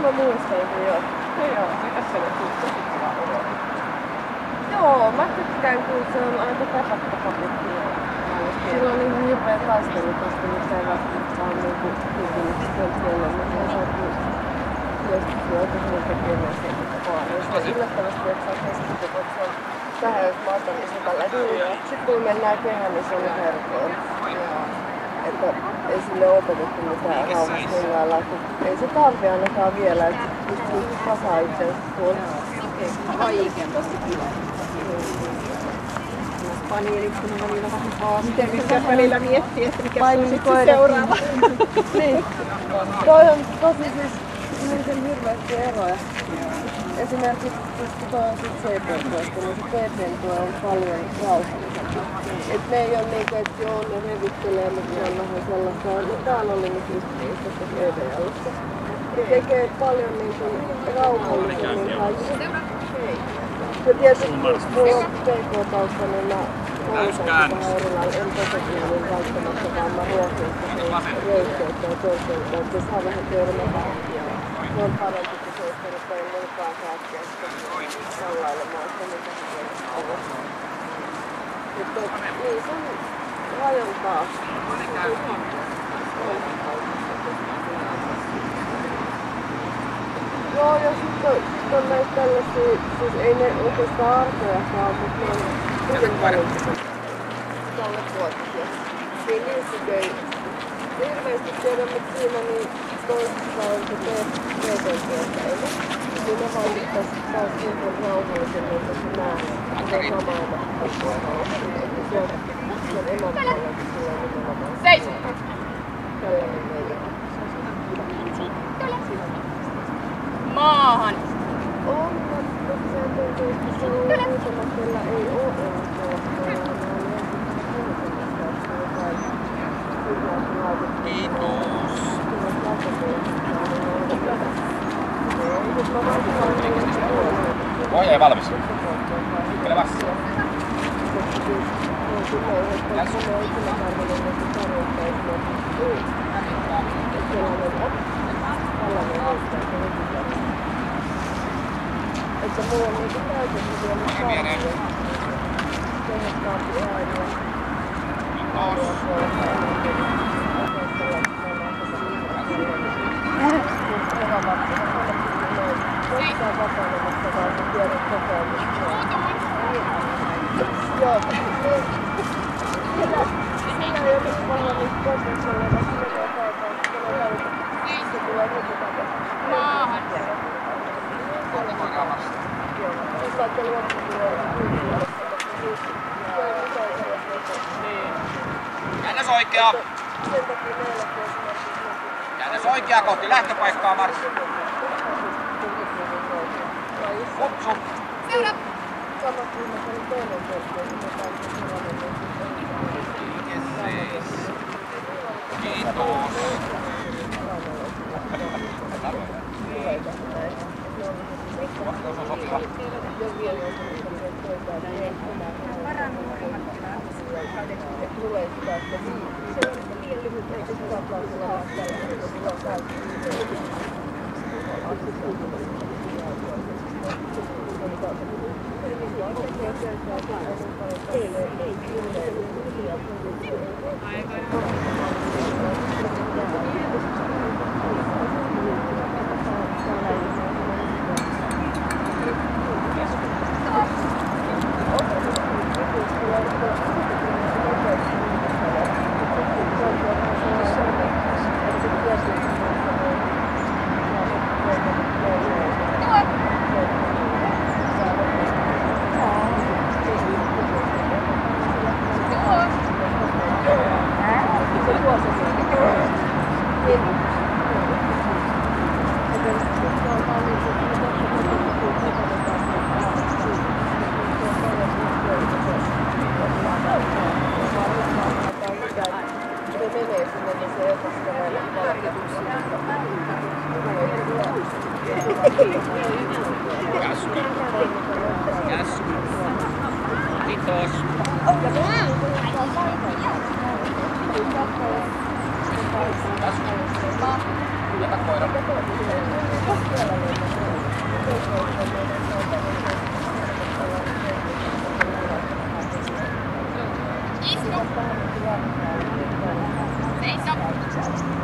mä muistan sen jo. Joo, mitäs se on tosi kiva olo? Joo, mä tykkään, kun se on aika tapatta paketti. Sillä on ihan hirveä taistelu, koska nyt ei välttämättä ole niinku kylkinyt mutta se on joskus joutuu sen tekemään sieltä kovaa. Ja yllättävästi, että saa keskityä, että se on vähän jos maata, niin se tällä sitten kun mennään kehään, niin se on herkoon. Että ei sille opetettu mitään rauhassa millään lailla. Ei se tarvi ainakaan vielä, että pystyy kasaa itsensä tuolla. Vaikeasti kyllä. Paneeliksi kun on välillä vähän haasteellisia. Välillä miettii, että mikä on sitten seuraava. Niin. Toi on tosi siis niin hirveästi eroja. Esimerkiksi kun toi on sit C-pentuesta, niin se P-pentue on paljon rauhallisempi. Et ne ei oo niinku, et joo ne revittelee, mutta se on vähän sellaista. Täällä oli nyt just tässä EVL:ssä. Se tekee paljon niinku rauhallisemmin kaikki. Ja tietysti kun mulla on PK-tausta, niin mä koulutan vähän erilainen. En tosekin välttämättä, vaan mä ruokin sitä röyhkeyttä ja törkeyttä, että se saa vähän törmätä. Se on parempi, kun se olisi perustein mukaan saattia sitten sallailemaan sitä, mitä se on. Että niin, se on rajontaa. Joo, ja sitten on näitä tällaisia, siis ei ne oikeastaan arkojakaan, mutta ne on hyvin valitsiset. Tälle vuotisia. Niin niissäkin ei hirveästi tiedä, mutta siinä niin toisessa on se PT-työstäjä. Niin ne vaikuttais taas hyvin rauhallisemmin, että se nää on samaa matkaa. Että se on emäntävallankin tulee nimenomaan. Seiso! Tällainen meidän. Maahan! On, mutta se tuntuu, että se on muutama, kellä ei oo ollut sellaista. Kiitos. Voi ei valmis. Kyllä vasta. Että mulla on niinku käytössä vielä tehokkaampi ääniä. Jossain vapailemassa vaan se tiedon kokemusta. Joo, siinä ei ole nyt paljon niitä kokemuksella, vaan se menee kaukaan, se tulee välillä. Se tulee heti takaisin. Maahan! Joo, jos saatte luottotiloja, Käännös oikea! sen takia meilläkin esimerkiksi... Käännös oikea kohti lähtöpaikkaa marssi. Kutsu! Seura! Sama kuin mä olin toinen kerta, joka on sellainen... Kiitos! Vastaus on sopiva. Tulee sitä, että se on liian lyhyt, eikä sitä plaasilla vastaan, Kiitos. Jätä koira. Seiso!